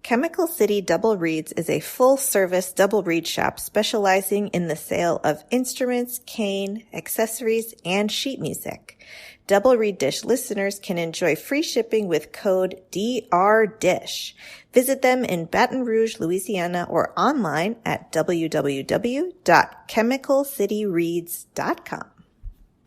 Chemical City Double Reeds is a full-service double reed shop specializing in the sale of instruments, cane, accessories, and sheet music. Double Reed Dish listeners can enjoy free shipping with code DRDISH. Visit them in Baton Rouge, Louisiana, or online at www.chemicalcityreeds.com.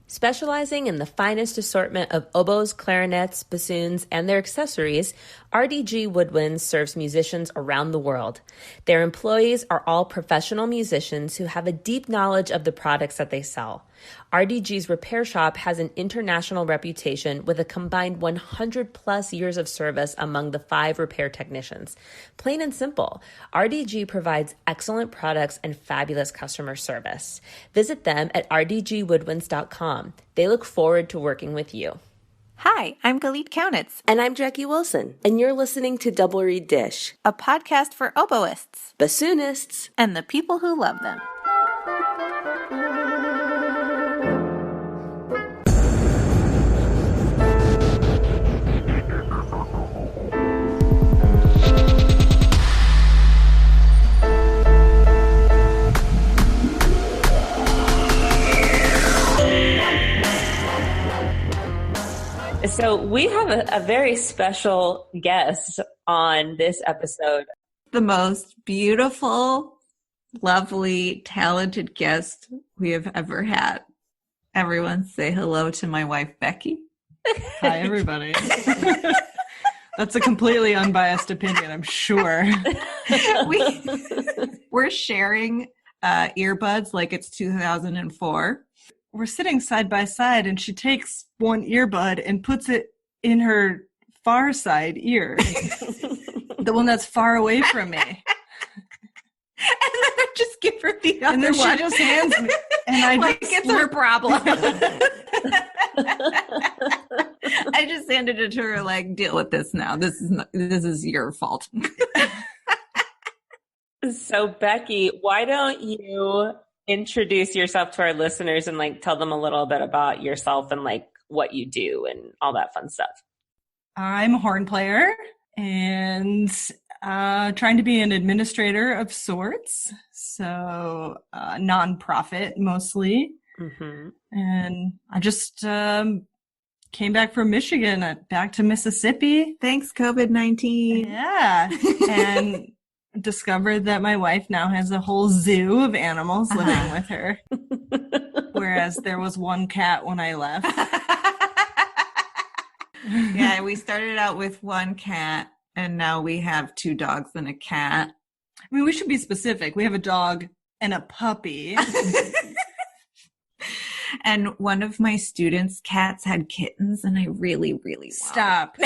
Specializing in the finest assortment of oboes, clarinets, bassoons, and their accessories, RDG Woodwinds serves musicians around the world. Their employees are all professional musicians who have a deep knowledge of the products that they sell. RDG's repair shop has an international reputation with a combined 100 plus years of service among the 5 repair technicians. Plain and simple, RDG provides excellent products and fabulous customer service. Visit them at rdgwoodwinds.com. They look forward to working with you. Hi, I'm Galit Kaunitz. And I'm Jackie Wilson. And you're listening to Double Reed Dish, a podcast for oboists, bassoonists, and the people who love them. So we have a very special guest on this episode. The most beautiful, lovely, talented guest we have ever had. Everyone say hello to my wife, Beckie. Hi, everybody. That's a completely unbiased opinion, I'm sure. We're sharing earbuds like it's 2004. We're sitting side by side, and she takes one earbud and puts it in her far side ear, the one that's far away from me. And then I just give her the other and then one. She just hands me, and I like just it's her problem. I just handed it to her, like, deal with this now. This is your fault. So Beckie, why don't you introduce yourself to our listeners and like tell them a little bit about yourself and like what you do and all that fun stuff. I'm a horn player and trying to be an administrator of sorts. So nonprofit mostly. Mm-hmm. And I just came back from Michigan, back to Mississippi. Thanks, COVID-19. Yeah. And discovered that my wife now has a whole zoo of animals living with her. Whereas there was one cat when I left. Yeah, we started out with one cat, and now we have 2 dogs and a cat. I mean, we should be specific. We have a dog and a puppy. And one of my students' cats had kittens, and I really, really Stop.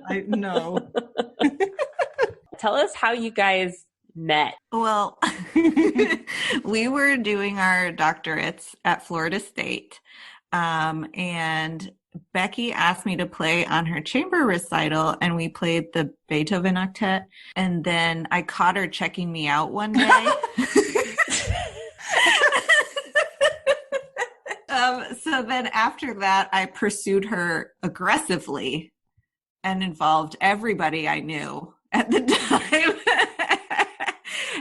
I know. Tell us how you guys met. Well, we were doing our doctorates at Florida State, and Beckie asked me to play on her chamber recital, and we played the Beethoven octet, and then I caught her checking me out one day. So then after that, I pursued her aggressively and involved everybody I knew at the time.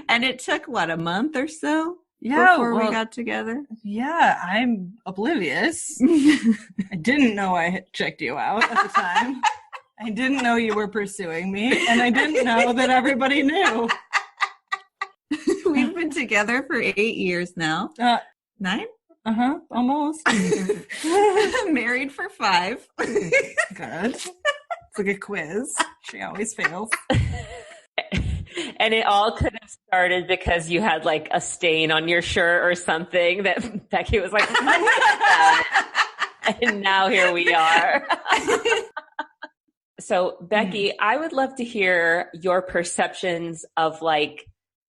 And it took, a month or so before we got together? Yeah, I'm oblivious. I didn't know I had checked you out at the time. I didn't know you were pursuing me, and I didn't know that everybody knew. We've been together for 8 years now. 9? Almost. Married for 5. Good. It's like a quiz. She always fails. And it all could have started because you had like a stain on your shirt or something that Beckie was like, and now here we are. So Beckie, I would love to hear your perceptions of like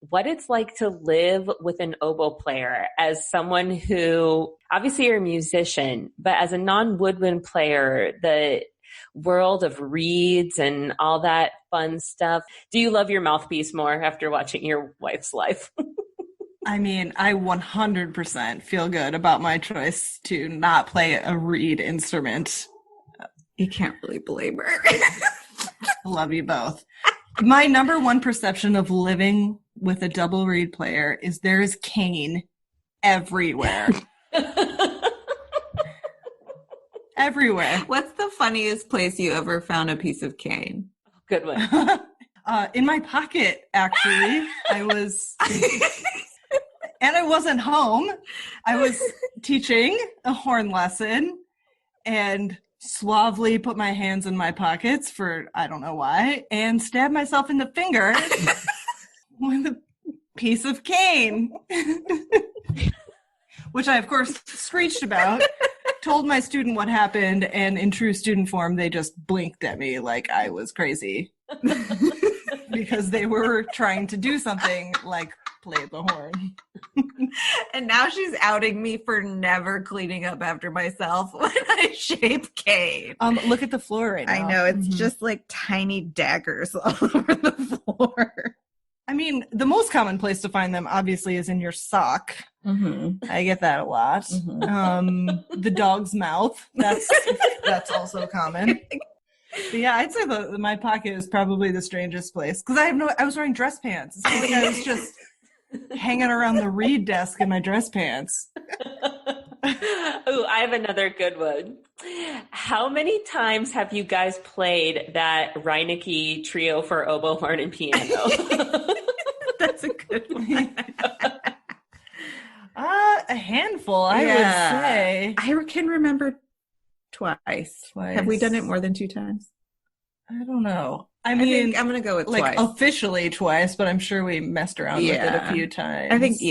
what it's like to live with an oboe player as someone who, obviously you're a musician, but as a non-woodwind player, the world of reeds and all that fun stuff. Do you love your mouthpiece more after watching your wife's life? I mean, I 100% feel good about my choice to not play a reed instrument You can't really blame her. Love you both. My number one perception of living with a double reed player is there is cane everywhere. Everywhere. What's the funniest place you ever found a piece of cane? Good one. In my pocket, actually. I was... And I wasn't home. I was teaching a horn lesson and suavely put my hands in my pockets for I don't know why and stabbed myself in the finger with a piece of cane, which I, of course, screeched about, told my student what happened, and in true student form, they just blinked at me like I was crazy because they were trying to do something like play the horn. And now she's outing me for never cleaning up after myself when I shape cane. Look at the floor right now. I know, it's just like tiny daggers all over the floor. I mean, the most common place to find them obviously is in your sock. Mm-hmm. I get that a lot. Mm-hmm. The dog's mouth. That's also common. But yeah, I'd say my pocket is probably the strangest place because I was wearing dress pants. It's like I was just hanging around the reed desk in my dress pants. Ooh, I have another good one. How many times have you guys played that Reinecke trio for oboe, horn, and piano? That's a good one. A handful, I would say. I can remember twice. Have we done it more than 2 times? I don't know. I think I'm going to go with like twice. Officially twice, but I'm sure we messed around with it a few times. I think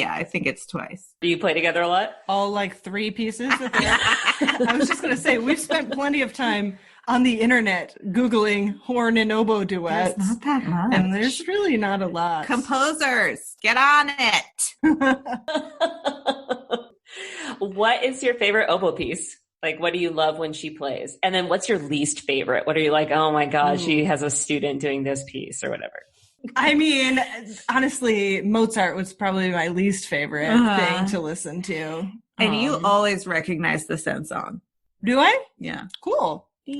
it's twice. Do you play together a lot? All like 3 pieces. I was just going to say, we've spent plenty of time on the internet Googling horn and oboe duets. There's not that much. And there's really not a lot. Composers, get on it. What is your favorite oboe piece? Like, what do you love when she plays? And then what's your least favorite? What are you like, oh my God, she has a student doing this piece or whatever? I mean, honestly, Mozart was probably my least favorite thing to listen to. And you always recognize the Sen song. Do I? Yeah. Cool. Oh,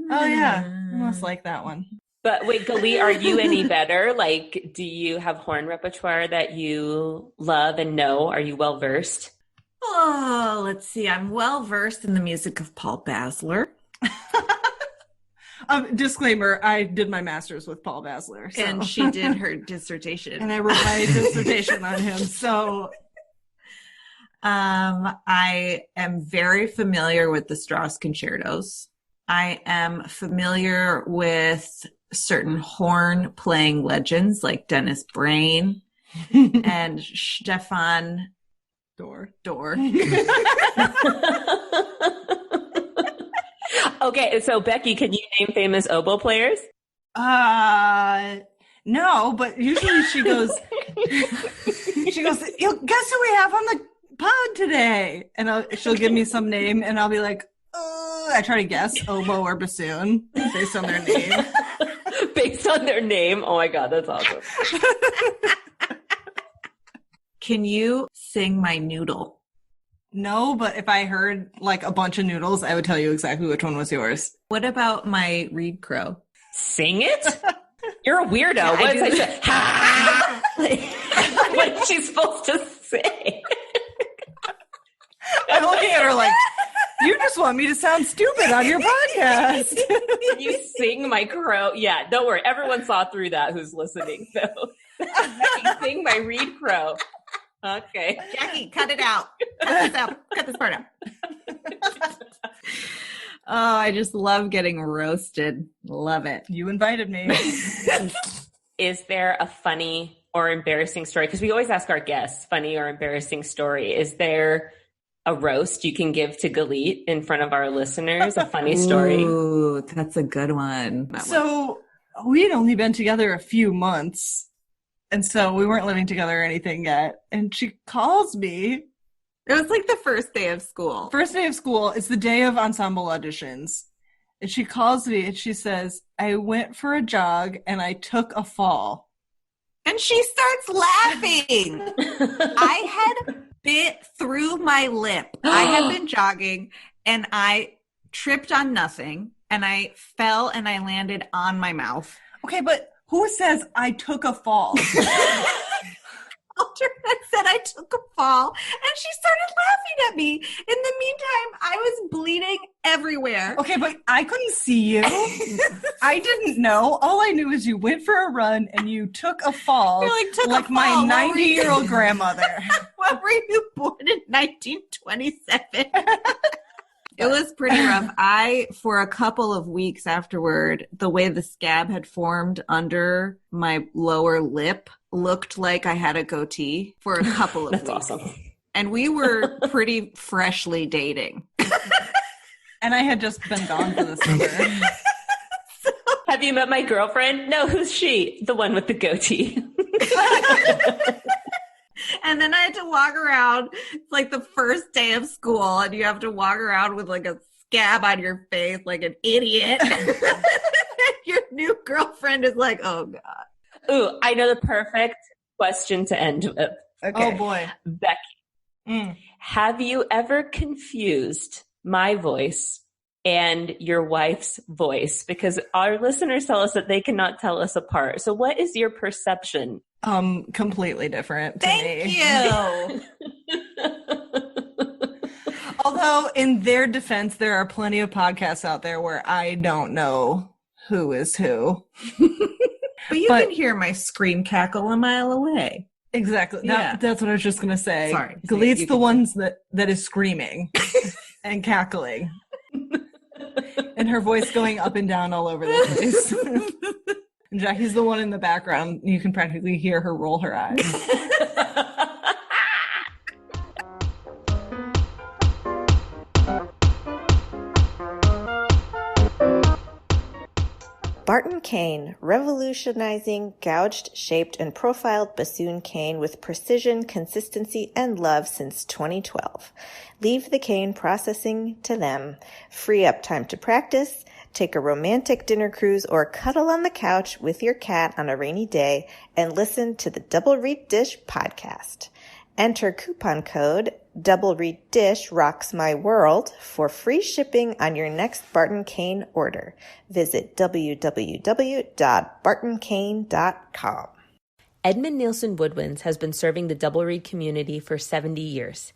yeah. I must like that one. But wait, Galit, are you any better? Like, do you have horn repertoire that you love and know? Are you well-versed? Oh, let's see. I'm well-versed in the music of Paul Basler. Disclaimer, I did my master's with Paul Basler. So. And she did her dissertation. And I wrote my dissertation on him. So I am very familiar with the Strauss concertos. I am familiar with certain horn playing legends like Dennis Brain and Stefan Door. Okay, so Beckie, can you name famous oboe players? No, but usually she goes, Yo, guess who we have on the pod today? And she'll give me some name and I'll be like, I try to guess oboe or bassoon based on their name. Based on their name? Oh my God, that's awesome. Can you sing my noodle? No, but if I heard like a bunch of noodles, I would tell you exactly which one was yours. What about my reed crow? Sing it? You're a weirdo. Yeah, what is I say? What is she supposed to say? I'm looking at her like, you just want me to sound stupid on your podcast. Can you sing my crow? Yeah, don't worry. Everyone saw through that who's listening. So sing my reed crow. Okay. Jackie, cut it out. Cut this out. Cut this part out. Oh, I just love getting roasted. Love it. You invited me. Is there a funny or embarrassing story? Because we always ask our guests, funny or embarrassing story. Is there a roast you can give to Galit in front of our listeners? A funny story? Ooh, that's a good one. So we had only been together a few months. And so we weren't living together or anything yet. And she calls me. It was like the first day of school. First day of school. It's the day of ensemble auditions. And she calls me and she says, I went for a jog and I took a fall. And she starts laughing. I had bit through my lip. I had been jogging and I tripped on nothing, and I fell and I landed on my mouth. Okay, but who says I took a fall? Alternate said I took a fall, and she started laughing at me. In the meantime, I was bleeding everywhere. Okay, but I couldn't see you. I didn't know. All I knew is you went for a run and you took a fall. You took like a fall. My 90-year-old grandmother. When were you born in 1927? It was pretty rough. For a couple of weeks afterward, the way the scab had formed under my lower lip looked like I had a goatee for a couple of weeks. That's awesome. And we were pretty freshly dating. And I had just been gone for the summer. Have you met my girlfriend? No, who's she? The one with the goatee. And then I had to walk around. It's like the first day of school, and you have to walk around with like a scab on your face like an idiot. Your new girlfriend is like, oh, God. Ooh, I know the perfect question to end with. Okay. Oh, boy. Beckie, have you ever confused my voice and your wife's voice? Because our listeners tell us that they cannot tell us apart. So what is your perception? Completely different to Thank me. you. Although, in their defense, there are plenty of podcasts out there where I don't know who is who. But you can hear my scream cackle a mile away. Exactly. Yeah. That's what I was just going to say. Sorry. Galit's the ones that is screaming and cackling. And her voice going up and down all over the place. And Jackie's the one in the background. You can practically hear her roll her eyes. Barton cane, revolutionizing gouged, shaped, and profiled bassoon cane with precision, consistency, and love since 2012. Leave the cane processing to them. Free up time to practice. Take a romantic dinner cruise or cuddle on the couch with your cat on a rainy day and listen to the Double Reed Dish podcast. Enter coupon code Double Reed Dish Rocks My World for free shipping on your next Barton Cane order. Visit www.bartoncane.com. Edmund Nielsen Woodwinds has been serving the double reed community for 70 years.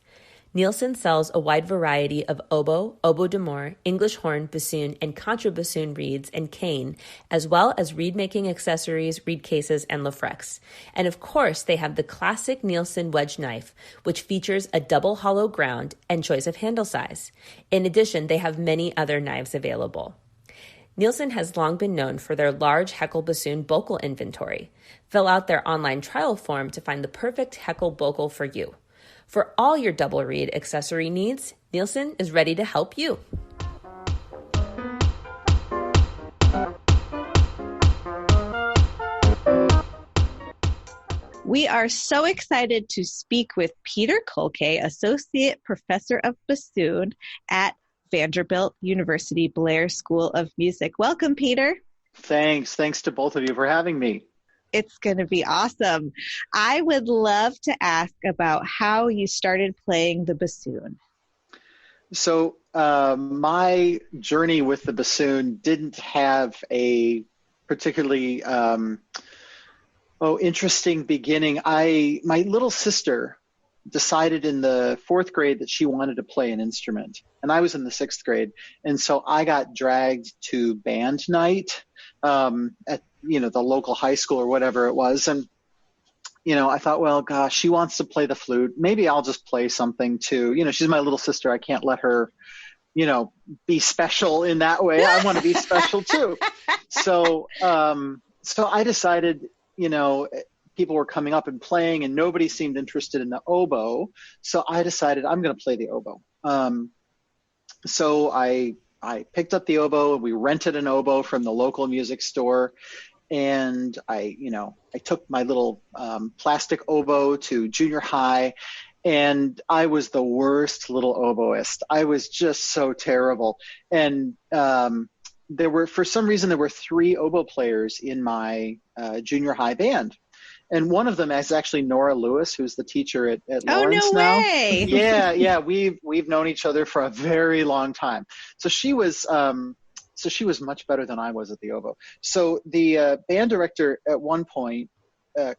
Nielsen sells a wide variety of oboe, oboe d'amore, English horn, bassoon, and contrabassoon reeds and cane, as well as reed-making accessories, reed cases, and lafrex. And of course, they have the classic Nielsen wedge knife, which features a double hollow ground and choice of handle size. In addition, they have many other knives available. Nielsen has long been known for their large Heckel bassoon bocal inventory. Fill out their online trial form to find the perfect Heckel bocal for you. For all your double reed accessory needs, Nielsen is ready to help you. We are so excited to speak with Peter Kolkay, Associate Professor of Bassoon at Vanderbilt University Blair School of Music. Welcome, Peter. Thanks. Thanks to both of you for having me. It's going to be awesome. I would love to ask about how you started playing the bassoon. So my journey with the bassoon didn't have a particularly interesting beginning. My little sister decided in the 4th grade that she wanted to play an instrument, and I was in the 6th grade, and so I got dragged to band night at the local high school or whatever it was. And, I thought, well, gosh, she wants to play the flute. Maybe I'll just play something too. She's my little sister. I can't let her, be special in that way. I want to be special too. So I decided, people were coming up and playing and nobody seemed interested in the oboe. So I decided I'm going to play the oboe. So I picked up the oboe. We rented an oboe from the local music store. And I took my little plastic oboe to junior high, and I was the worst little oboist. I was just so terrible. And for some reason, there were 3 oboe players in my junior high band. And one of them is actually Nora Lewis, who's the teacher at Oh, Lawrence no now. way. Yeah. We've known each other for a very long time. So she was much better than I was at the oboe. So the band director at one point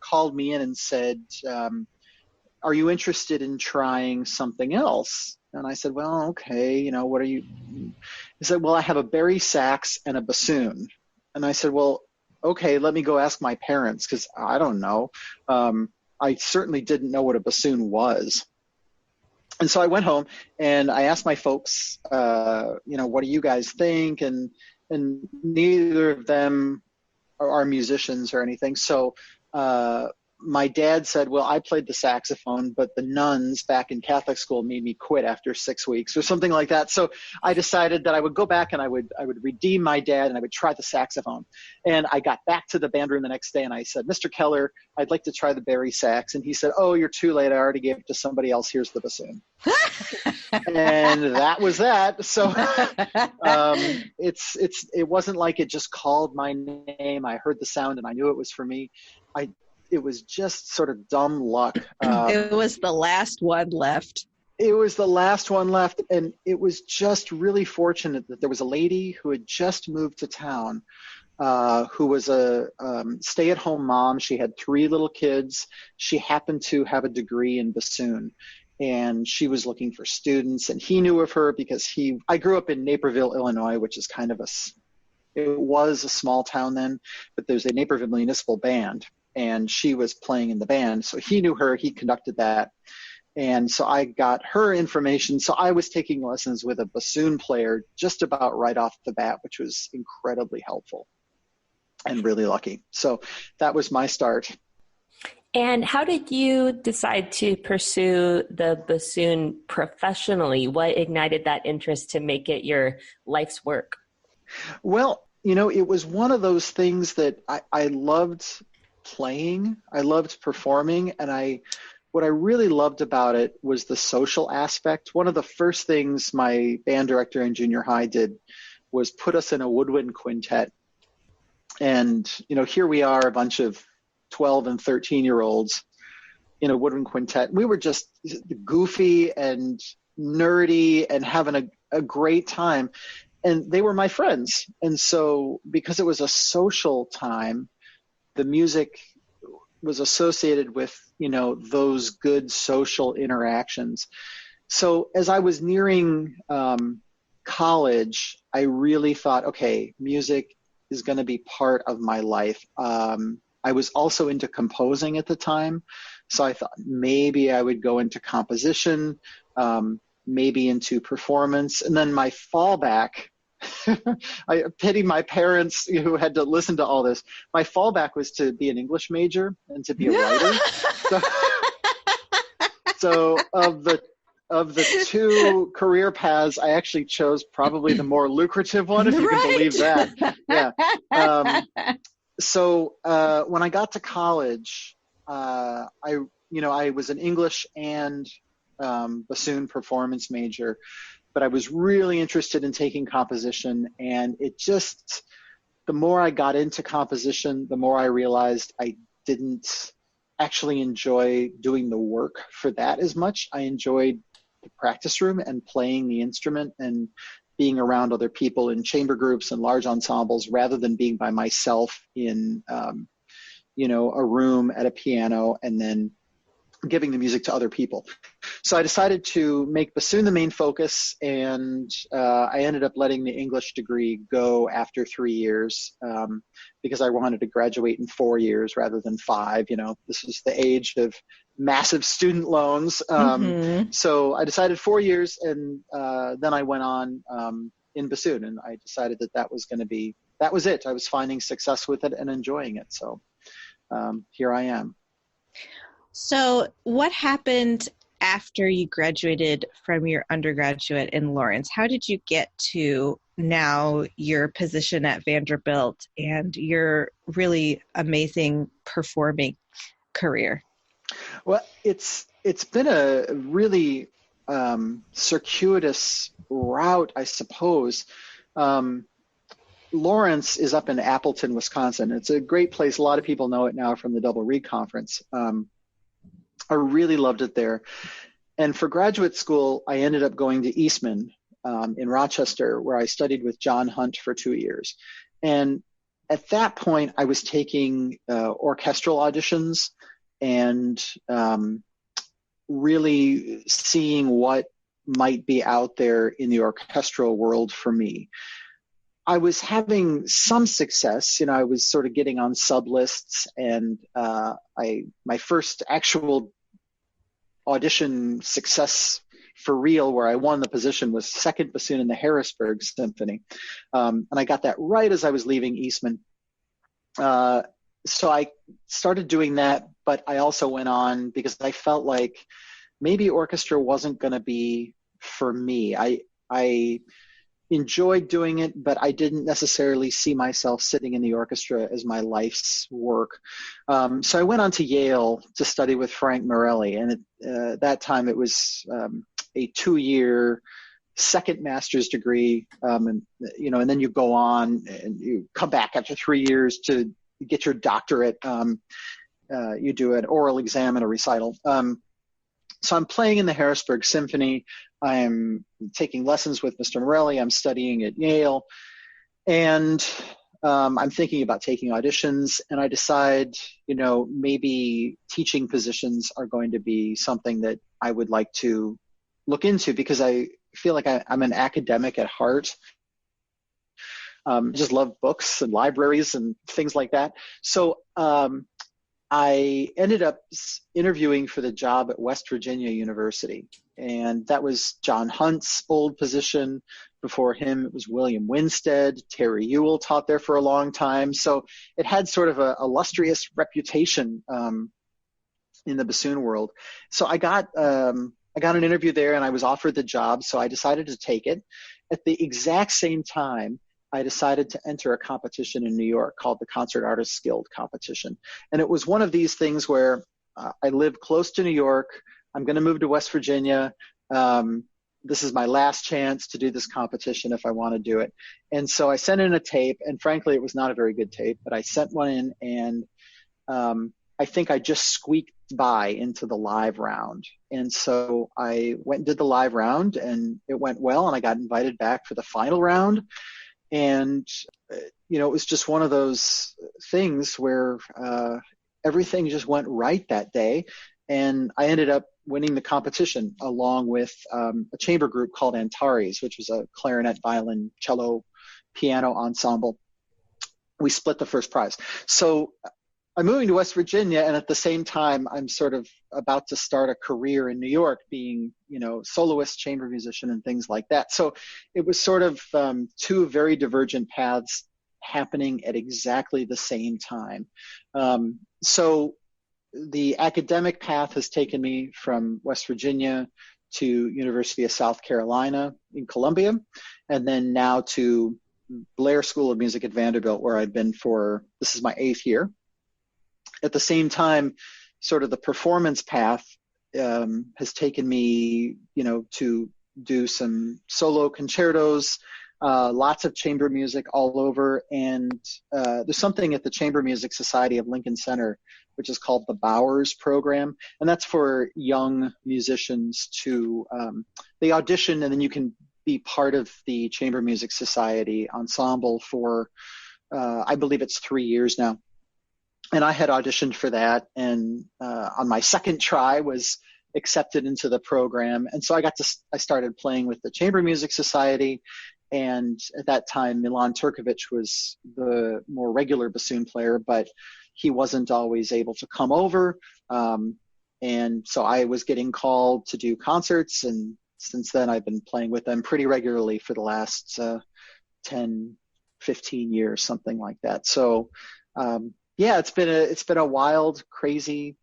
called me in and said, are you interested in trying something else? And I said, well, okay, what are you? He said, well, I have a bari sax and a bassoon. And I said, well, okay, let me go ask my parents, because I don't know. I certainly didn't know what a bassoon was. And so I went home and I asked my folks, what do you guys think? And neither of them are musicians or anything. So my dad said, well, I played the saxophone, but the nuns back in Catholic school made me quit after 6 weeks or something like that. So I decided that I would go back and I would redeem my dad and I would try the saxophone. And I got back to the band room the next day and I said, Mr. Keller, I'd like to try the bari sax. And he said, oh, you're too late. I already gave it to somebody else. Here's the bassoon. And that was that. So it wasn't like it just called my name. I heard the sound and I knew it was for me. It was just sort of dumb luck. It was the last one left. It was the last one left. And it was just really fortunate that there was a lady who had just moved to town, who was a stay-at-home mom. She had 3 little kids. She happened to have a degree in bassoon. And she was looking for students. And he knew of her because I grew up in Naperville, Illinois, which is it was a small town then, but there's a Naperville Municipal Band. And she was playing in the band. So he knew her, he conducted that. And so I got her information. So I was taking lessons with a bassoon player just about right off the bat, which was incredibly helpful and really lucky. So that was my start. And how did you decide to pursue the bassoon professionally? What ignited that interest to make it your life's work? Well, it was one of those things that I loved playing. I loved performing. And what I really loved about it was the social aspect. One of the first things my band director in junior high did was put us in a woodwind quintet. And, here we are, a bunch of 12 and 13-year-olds in a woodwind quintet. We were just goofy and nerdy and having a great time. And they were my friends. And so because it was a social time, the music was associated with, those good social interactions. So as I was nearing college, I really thought, okay, music is going to be part of my life. I was also into composing at the time. So I thought maybe I would go into composition, maybe into performance. And then my fallback, I pity my parents who had to listen to all this. My fallback was to be an English major and to be a writer. So of the 2 career paths, I actually chose probably the more lucrative one, if you can believe that. Yeah. So when I got to college, I was an English and bassoon performance major. But I was really interested in taking composition, and the more I got into composition, the more I realized I didn't actually enjoy doing the work for that as much. I enjoyed the practice room and playing the instrument and being around other people in chamber groups and large ensembles rather than being by myself in, a room at a piano and then giving the music to other people. So I decided to make bassoon the main focus, and I ended up letting the English degree go after 3 years because I wanted to graduate in 4 years rather than 5. This was the age of massive student loans. So I decided 4 years, and then I went on in bassoon, and I decided that was it. I was finding success with it and enjoying it. So here I am. So what happened after you graduated from your undergraduate in Lawrence? How did you get to now your position at Vanderbilt and your really amazing performing career? Well, it's been a really circuitous route, I suppose. Lawrence is up in Appleton, Wisconsin. It's a great place. A lot of people know it now from the Double Reed Conference. I really loved it there. And for graduate school, I ended up going to Eastman in Rochester, where I studied with John Hunt for 2 years. And at that point, I was taking orchestral auditions and really seeing what might be out there in the orchestral world for me. I was having some success. I was sort of getting on sub lists, and my first actual audition success for real, where I won the position, was second bassoon in the Harrisburg Symphony. And I got that right as I was leaving Eastman. So I started doing that, but I also went on because I felt like maybe orchestra wasn't going to be for me. I enjoyed doing it, but I didn't necessarily see myself sitting in the orchestra as my life's work. So I went on to Yale to study with Frank Morelli, and at that time it was a 2-year second master's degree, and then you go on and you come back after 3 years to get your doctorate. You do an oral exam and a recital. So I'm playing in the Harrisburg Symphony. I'm taking lessons with Mr. Morelli. I'm studying at Yale. And I'm thinking about taking auditions. And I decide, maybe teaching positions are going to be something that I would like to look into, because I feel like I'm an academic at heart. Just love books and libraries and things like that. So I ended up interviewing for the job at West Virginia University, and that was John Hunt's old position. Before him, it was William Winstead. Terry Ewell taught there for a long time. So it had sort of a illustrious reputation in the bassoon world. So I got an interview there, and I was offered the job, so I decided to take it. At the exact same time, I decided to enter a competition in New York called the Concert Artists Guild competition. And it was one of these things where I live close to New York. I'm going to move to West Virginia. This is my last chance to do this competition if I want to do it. And so I sent in a tape, and frankly, it was not a very good tape, but I sent one in, and I think I just squeaked by into the live round. And so I went and did the live round, and it went well, and I got invited back for the final round. And, it was just one of those things where everything just went right that day. And I ended up winning the competition along with a chamber group called Antares, which was a clarinet, violin, cello, piano ensemble. We split the first prize. So I'm moving to West Virginia, and at the same time, I'm sort of about to start a career in New York, being, soloist, chamber musician, and things like that. So it was sort of two very divergent paths happening at exactly the same time. So the academic path has taken me from West Virginia to University of South Carolina in Columbia, and then now to Blair School of Music at Vanderbilt, where I've been this is my 8th year. At the same time, sort of the performance path has taken me, to do some solo concertos, lots of chamber music all over. And there's something at the Chamber Music Society of Lincoln Center, which is called the Bowers Program. And that's for young musicians to, they audition, and then you can be part of the Chamber Music Society ensemble for, I believe it's 3 years now. And I had auditioned for that, and on my second try was accepted into the program. And so I started playing with the Chamber Music Society. And at that time, Milan Turkovic was the more regular bassoon player, but he wasn't always able to come over. And so I was getting called to do concerts. And since then, I've been playing with them pretty regularly for the last 10, 15 years, something like that. So, yeah, it's been a wild, crazy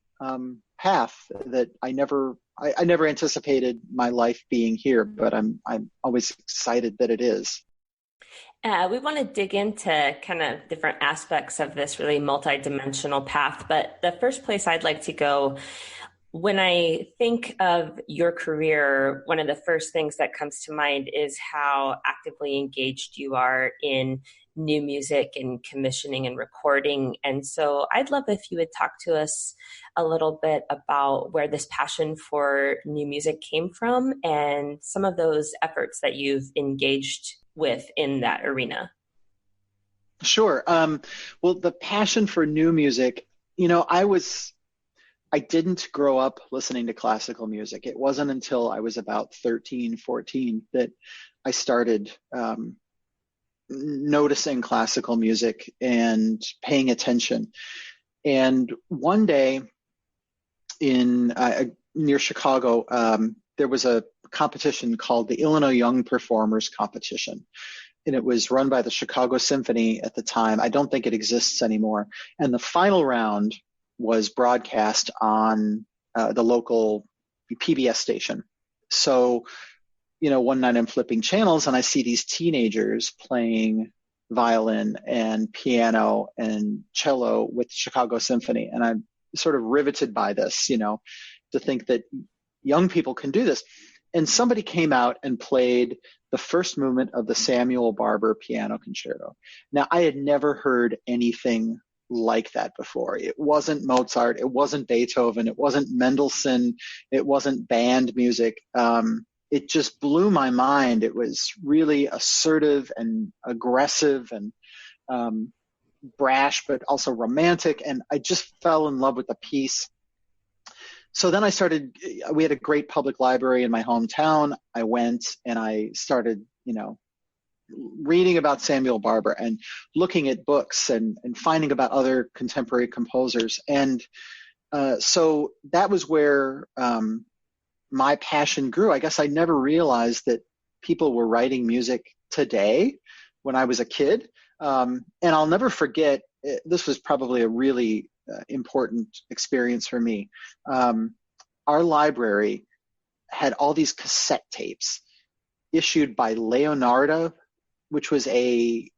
path that I never anticipated my life being here, but I'm always excited that it is. We want to dig into kind of different aspects of this really multidimensional path, but the first place I'd like to go, when I think of your career, one of the first things that comes to mind is how actively engaged you are in new music and commissioning and recording. And so I'd love if you would talk to us a little bit about where this passion for new music came from and some of those efforts that you've engaged with in that arena. Sure. Well, the passion for new music, I didn't grow up listening to classical music. It wasn't until I was about 13, 14 that I started noticing classical music and paying attention. And one day in near Chicago, there was a competition called the Illinois Young Performers Competition. And it was run by the Chicago Symphony at the time. I don't think it exists anymore. And the final round was broadcast on the local PBS station. So, one night I'm flipping channels and I see these teenagers playing violin and piano and cello with the Chicago Symphony. And I'm sort of riveted by this, to think that young people can do this. And somebody came out and played the first movement of the Samuel Barber Piano Concerto. Now, I had never heard anything like that before. It wasn't Mozart, it wasn't Beethoven, it wasn't Mendelssohn, it wasn't band music. It just blew my mind. It was really assertive and aggressive and brash, but also romantic. And I just fell in love with the piece. So then we had a great public library in my hometown. I went and I started, reading about Samuel Barber and looking at books and finding about other contemporary composers. And so that was where my passion grew. I guess I never realized that people were writing music today when I was a kid. And I'll never forget, this was probably a really important experience for me. Our library had all these cassette tapes issued by Leonardo, which was a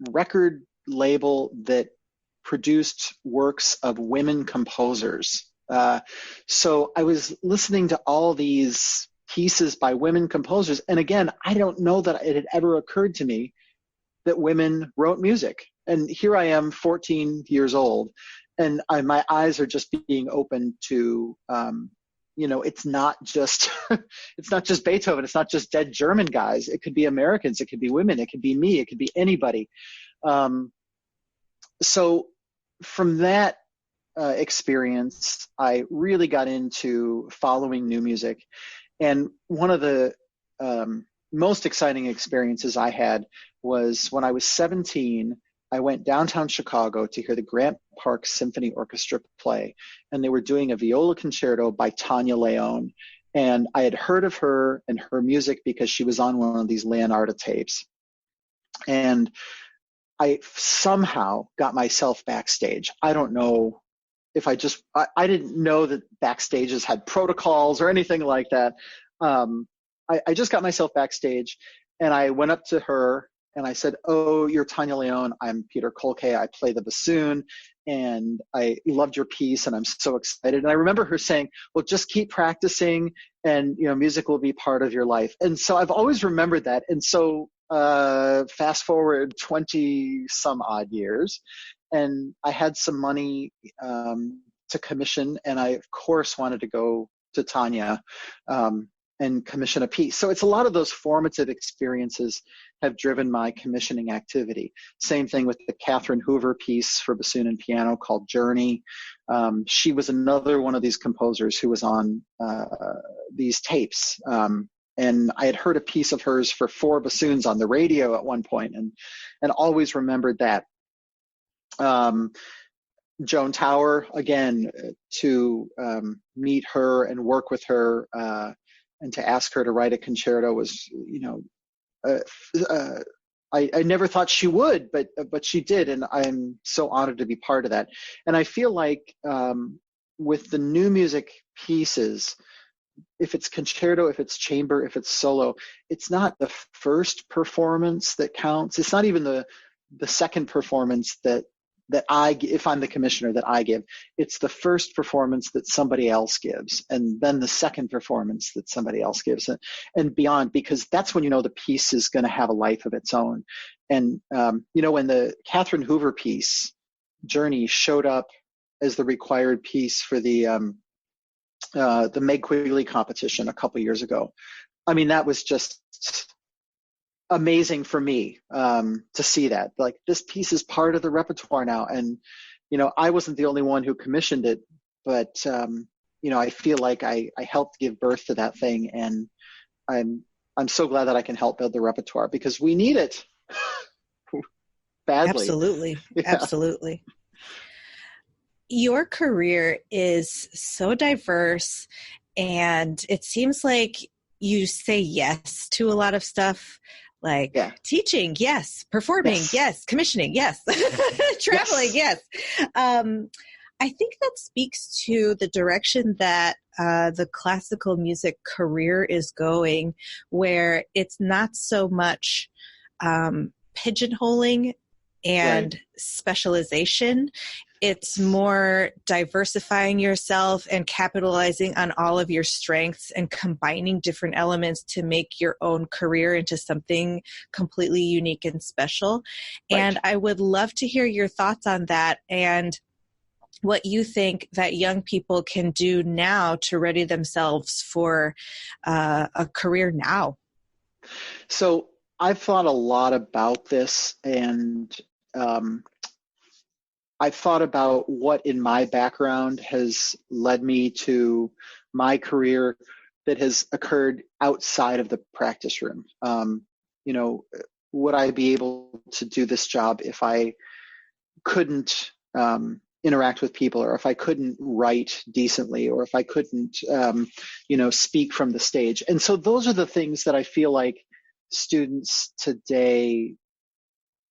record label that produced works of women composers. So I was listening to all these pieces by women composers. And again, I don't know that it had ever occurred to me that women wrote music. And here I am, 14 years old, and my eyes are just being opened to, it's not just it's not just Beethoven, it's not just dead German guys. It could be Americans, it could be women, it could be me, it could be anybody. So from that experience, I really got into following new music. And one of the most exciting experiences I had was when I was 17. I went downtown Chicago to hear the Grant Park Symphony Orchestra play, and they were doing a Viola Concerto by Tanya Leon. And I had heard of her and her music because she was on one of these Leonardo tapes. And I somehow got myself backstage. I don't know if I didn't know that backstages had protocols or anything like that. I just got myself backstage, and I went up to her and I said, "Oh, you're Tanya Leon. I'm Peter Kolkay. I play the bassoon, and I loved your piece, and I'm so excited." And I remember her saying, "Well, just keep practicing, and music will be part of your life." And so I've always remembered that. And so fast forward 20 some odd years, and I had some money to commission, and I of course wanted to go to Tanya and commission a piece. So it's a lot of those formative experiences have driven my commissioning activity. Same thing with the Katharine Hoover piece for bassoon and piano called Journey. She was another one of these composers who was on these tapes. And I had heard a piece of hers for 4 bassoons on the radio at one point, and always remembered that. Joan Tower, again, to meet her and work with her and to ask her to write a concerto was, I never thought she would, but she did, and I'm so honored to be part of that. And I feel like with the new music pieces, if it's concerto, if it's chamber, if it's solo, it's not the first performance that counts. It's not even the second performance that if I'm the commissioner, that I give. It's the first performance that somebody else gives, and then the second performance that somebody else gives, and beyond, because that's when the piece is going to have a life of its own. And when the Katharine Hoover piece, Journey, showed up as the required piece for the Meg Quigley competition a couple years ago, I mean, that was just amazing for me to see that. Like, this piece is part of the repertoire now, and I wasn't the only one who commissioned it, but I feel like I helped give birth to that thing, and I'm so glad that I can help build the repertoire, because we need it badly. Absolutely. Yeah. Absolutely. Your career is so diverse, and it seems like you say yes to a lot of stuff, like teaching, yes, performing, yes, commissioning, yes, traveling, yes. I think that speaks to the direction that the classical music career is going, where it's not so much pigeonholing and specialization. It's more diversifying yourself and capitalizing on all of your strengths and combining different elements to make your own career into something completely unique and special. And I would love to hear your thoughts on that, and what you think that young people can do now to ready themselves for a career now. So I've thought a lot about this, and I've thought about what in my background has led me to my career that has occurred outside of the practice room. Would I be able to do this job if I couldn't interact with people, or if I couldn't write decently, or if I couldn't, speak from the stage? And so those are the things that I feel like students today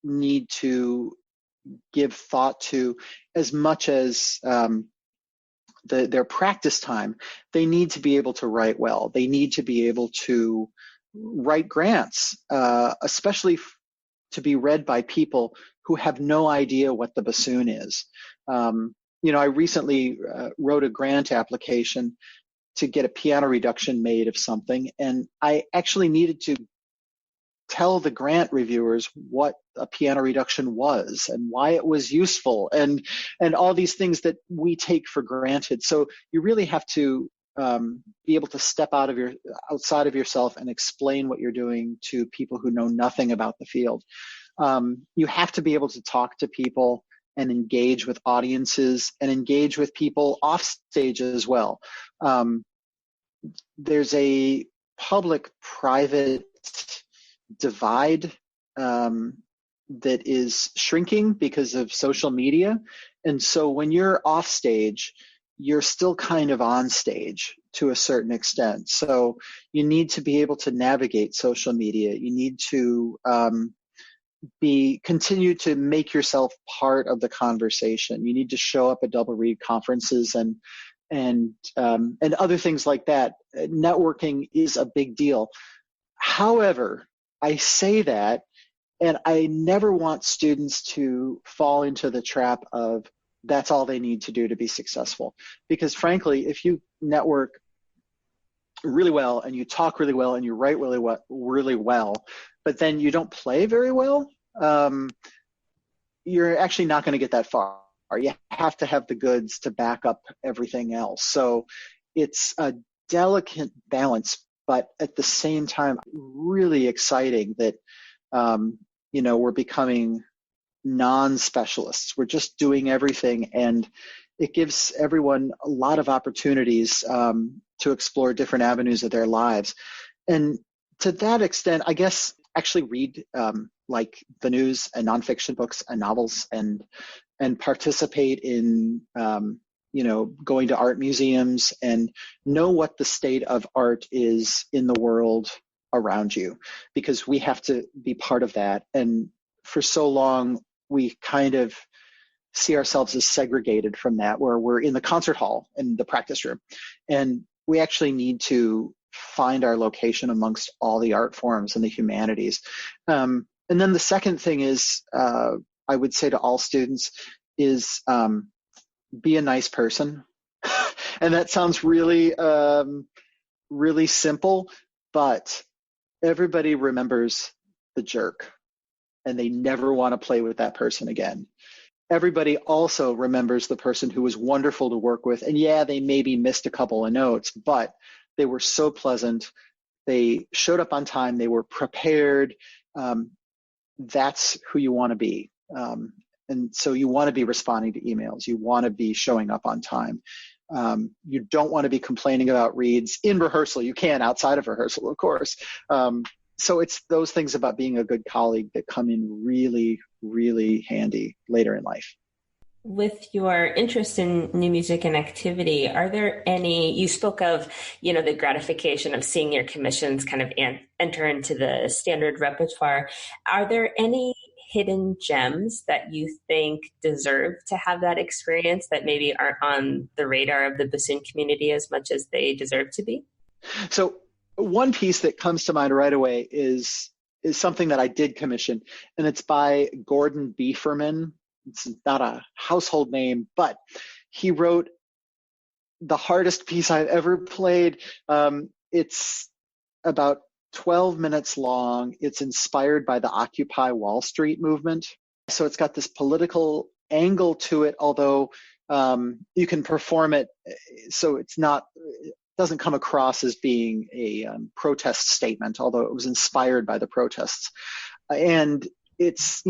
need to give thought to as much as their practice time. They need to be able to write well. They need to be able to write grants, especially to be read by people who have no idea what the bassoon is. I recently wrote a grant application to get a piano reduction made of something, and I actually needed to tell the grant reviewers what a piano reduction was and why it was useful, and all these things that we take for granted. So you really have to be able to step outside of yourself and explain what you're doing to people who know nothing about the field. You have to be able to talk to people and engage with audiences and engage with people off stage as well. There's a public-private divide that is shrinking because of social media. And so when you're off stage, you're still kind of on stage to a certain extent. So you need to be able to navigate social media. You need to continue to make yourself part of the conversation. You need to show up at double reed conferences and other things like that. Networking is a big deal. However, I say that, and I never want students to fall into the trap of that's all they need to do to be successful. Because frankly, if you network really well and you talk really well and you write really well, but then you don't play very well, you're actually not going to get that far. You have to have the goods to back up everything else. So it's a delicate balance, but at the same time, really exciting that, we're becoming non-specialists. We're just doing everything, and it gives everyone a lot of opportunities to explore different avenues of their lives. And to that extent, I guess actually read like the news and nonfiction books and novels, and participate in going to art museums, and know what the state of art is in the world around you, because we have to be part of that. And for so long, we kind of see ourselves as segregated from that, where we're in the concert hall and the practice room. And we actually need to find our location amongst all the art forms and the humanities. And then the second thing is, I would say to all students, is be a nice person. And that sounds really, really simple, but everybody remembers the jerk and they never want to play with that person again. Everybody also remembers the person who was wonderful to work with. And yeah, they maybe missed a couple of notes, but they were so pleasant. They showed up on time. They were prepared. That's who you want to be. And so you want to be responding to emails. You want to be showing up on time. You don't want to be complaining about reads in rehearsal. You can outside of rehearsal, of course. So it's those things about being a good colleague that come in really, really handy later in life. With your interest in new music and activity, are there any, you spoke of, the gratification of seeing your commissions kind of enter into the standard repertoire. Are there any hidden gems that you think deserve to have that experience that maybe aren't on the radar of the bassoon community as much as they deserve to be? So one piece that comes to mind right away is something that I did commission, and it's by Gordon Bieferman. It's not a household name, but he wrote the hardest piece I've ever played. It's about 12 minutes long. It's inspired by the Occupy Wall Street movement. So it's got this political angle to it, although you can perform it so it doesn't come across as being a protest statement, although it was inspired by the protests. And it's,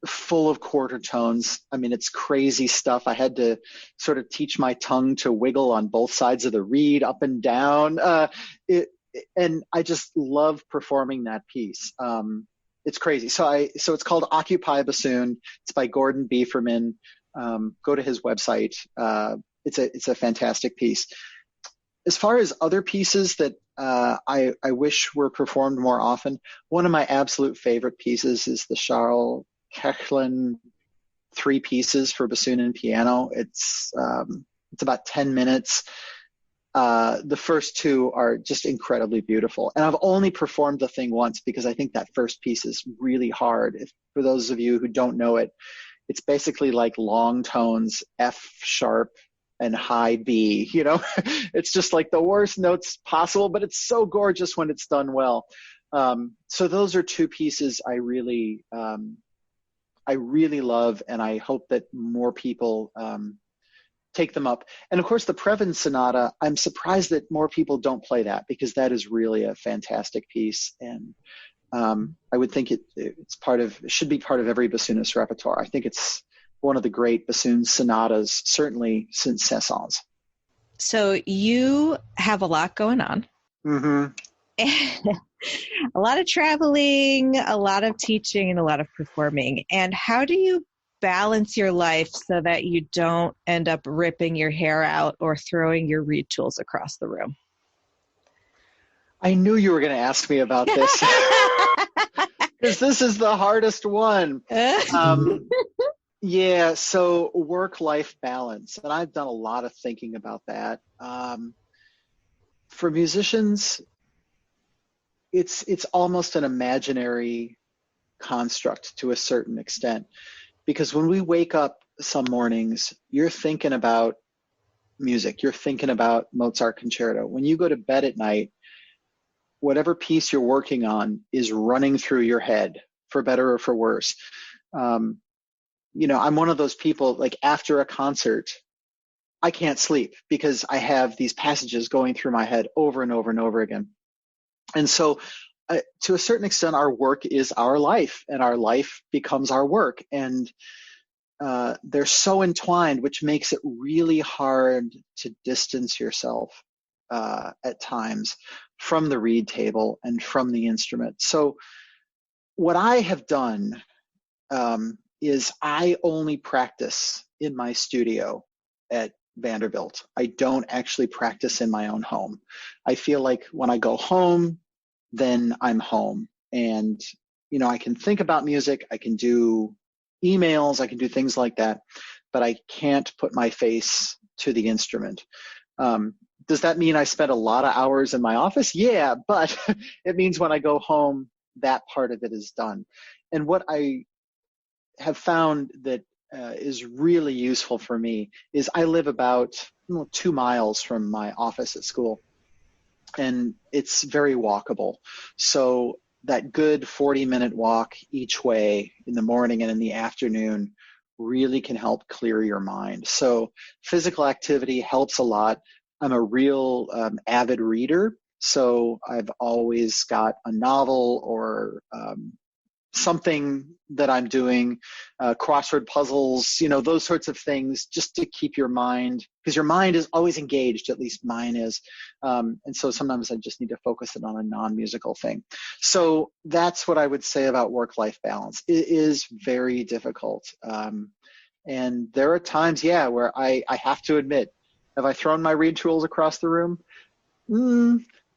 full of quarter tones. I mean, it's crazy stuff. I had to sort of teach my tongue to wiggle on both sides of the reed, up and down. And I just love performing that piece. It's crazy. So it's called Occupy Bassoon. It's by Gordon Bieferman. Go to his website. It's a fantastic piece. As far as other pieces that I wish were performed more often, one of my absolute favorite pieces is the Charles Koechlin 3 pieces for bassoon and piano. It's about 10 minutes. The first 2 are just incredibly beautiful. And I've only performed the thing once because I think that first piece is really hard. For those of you who don't know it, it's basically like long tones, F sharp and high B, it's just like the worst notes possible, but it's so gorgeous when it's done well. So those are 2 pieces I really love, and I hope that more people take them up. And of course, the Previn Sonata, I'm surprised that more people don't play that because that is really a fantastic piece. And I would think it should be part of every bassoonist repertoire. I think it's one of the great bassoon sonatas, certainly since Saint-Saëns. So you have a lot going on. Mm-hmm. A lot of traveling, a lot of teaching, and a lot of performing. And how do you balance your life so that you don't end up ripping your hair out or throwing your reed tools across the room? I knew you were going to ask me about this because this is the hardest one. Yeah, so work-life balance. And I've done a lot of thinking about that. For musicians, it's almost an imaginary construct to a certain extent, because when we wake up some mornings, you're thinking about music, you're thinking about Mozart Concerto. When you go to bed at night, whatever piece you're working on is running through your head, for better or for worse. I'm one of those people, like after a concert, I can't sleep because I have these passages going through my head over and over and over again. And so to a certain extent, our work is our life and our life becomes our work. And they're so entwined, which makes it really hard to distance yourself at times from the reed table and from the instrument. So what I have done is I only practice in my studio at Vanderbilt. I don't actually practice in my own home. I feel like when I go home, then I'm home. And, I can think about music, I can do emails, I can do things like that, but I can't put my face to the instrument. Does that mean I spend a lot of hours in my office? Yeah, but it means when I go home, that part of it is done. And what I have found that is really useful for me is I live about 2 miles from my office at school, and it's very walkable. So that good 40-minute walk each way in the morning and in the afternoon really can help clear your mind. So physical activity helps a lot. I'm a real avid reader, so I've always got a novel or something that I'm doing, crossword puzzles, those sorts of things, just to keep your mind, because your mind is always engaged, at least mine is. And so sometimes I just need to focus it on a non-musical thing. So that's what I would say about work-life balance. It is very difficult. And there are times, where I have to admit, have I thrown my reed tools across the room?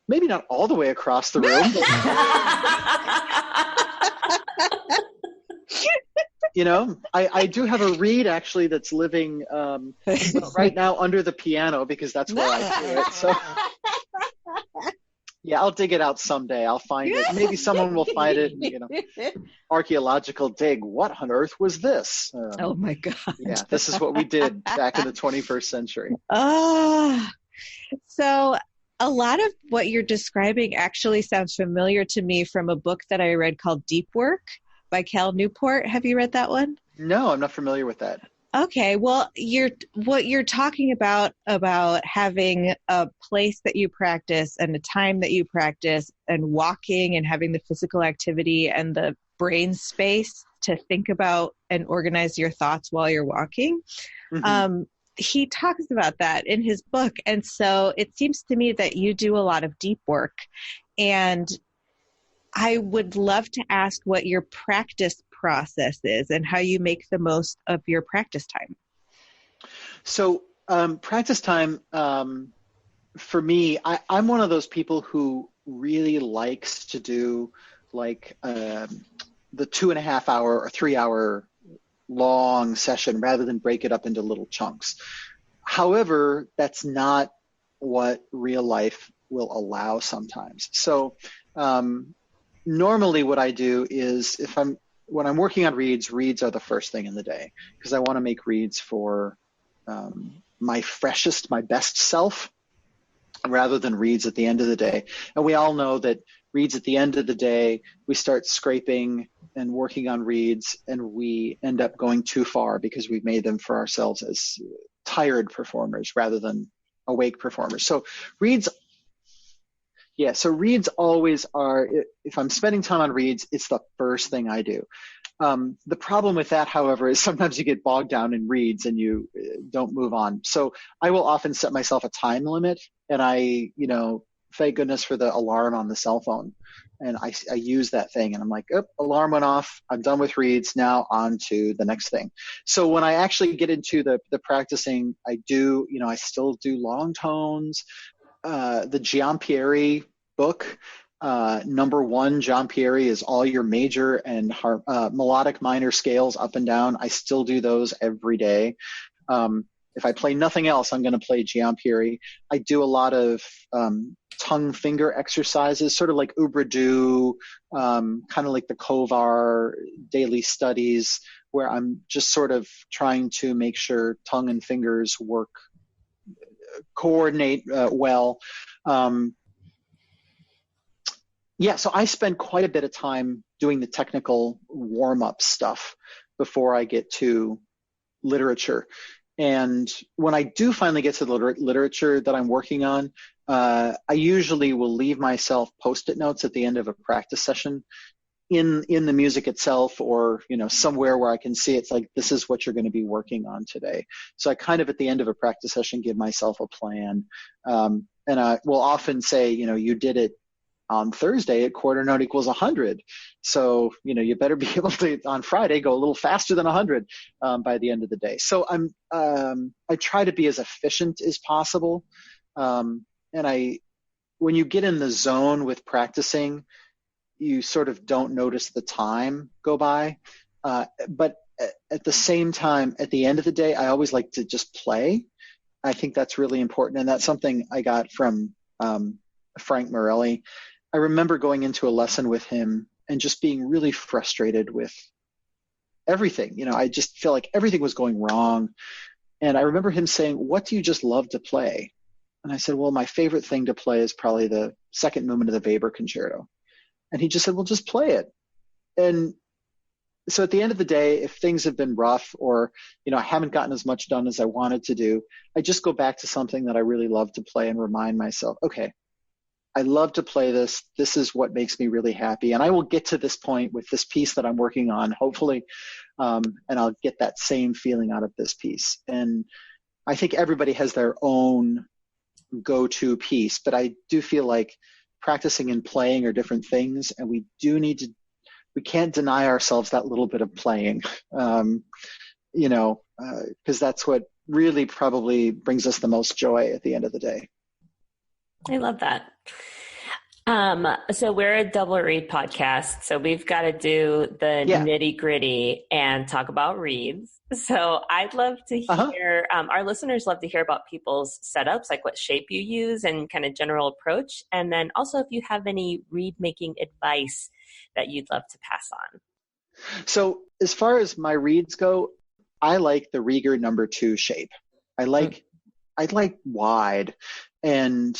Maybe not all the way across the room. I do have a reed actually that's living right now under the piano, because that's where I do it. So I'll dig it out someday. I'll find it. Maybe someone will find it. Archaeological dig. What on earth was this? Oh my God. Yeah, this is what we did back in the 21st century. So a lot of what you're describing actually sounds familiar to me from a book that I read called Deep Work by Cal Newport. Have you read that one? No, I'm not familiar with that. Okay, well, what you're talking about having a place that you practice and a time that you practice and walking and having the physical activity and the brain space to think about and organize your thoughts while you're walking. Mm-hmm. He talks about that in his book. And so it seems to me that you do a lot of deep work, and I would love to ask what your practice process is and how you make the most of your practice time. So practice time, for me, I'm one of those people who really likes to do like the 2.5 hour or 3 hour long session rather than break it up into little chunks. However, that's not what real life will allow sometimes. So normally what I do is when I'm working on reeds are the first thing in the day, because I want to make reeds for my freshest, my best self, rather than reeds at the end of the day. And we all know that reeds at the end of the day, we start scraping and working on reeds, and we end up going too far because we've made them for ourselves as tired performers rather than awake performers. So reeds always are, if I'm spending time on reeds, it's the first thing I do. The problem with that, however, is sometimes you get bogged down in reeds and you don't move on. So I will often set myself a time limit, and I, thank goodness for the alarm on the cell phone. And I use that thing, and I'm like, alarm went off. I'm done with reeds. Now on to the next thing. So when I actually get into the practicing, I do, I still do long tones. The Giampieri book, number 1, Giampieri, is all your major and melodic minor scales up and down. I still do those every day. If I play nothing else, I'm going to play Giampieri. I do a lot of tongue finger exercises, sort of like Ubra-Du, kind of like the Kovar daily studies, where I'm just sort of trying to make sure tongue and fingers coordinate well. So I spend quite a bit of time doing the technical warm-up stuff before I get to literature. And when I do finally get to the literature that I'm working on, I usually will leave myself Post-it notes at the end of a practice session in the music itself, or somewhere where I can see it's like, this is what you're going to be working on today. So I kind of at the end of a practice session give myself a plan, and I will often say, you did it on Thursday at quarter note equals 100. So, you better be able to, on Friday, go a little faster than 100 by the end of the day. So I try to be as efficient as possible. And when you get in the zone with practicing, you sort of don't notice the time go by. But at the same time, at the end of the day, I always like to just play. I think that's really important. And that's something I got from Frank Morelli. I remember going into a lesson with him and just being really frustrated with everything. I just feel like everything was going wrong. And I remember him saying, "What do you just love to play?" And I said, "Well, my favorite thing to play is probably the second movement of the Weber Concerto." And he just said, "Well, just play it." And so at the end of the day, if things have been rough or, I haven't gotten as much done as I wanted to do, I just go back to something that I really love to play and remind myself, okay, I love to play this. This is what makes me really happy. And I will get to this point with this piece that I'm working on, hopefully, and I'll get that same feeling out of this piece. And I think everybody has their own go-to piece, but I do feel like practicing and playing are different things, and we can't deny ourselves that little bit of playing, because that's what really probably brings us the most joy at the end of the day. I love that. So we're a double read podcast, so we've got to do the nitty gritty and talk about reads. So I'd love to hear, our listeners love to hear about people's setups, like what shape you use and kind of general approach. And then also if you have any read making advice that you'd love to pass on. So as far as my reads go, I like the Rieger number 2 shape. I like wide, and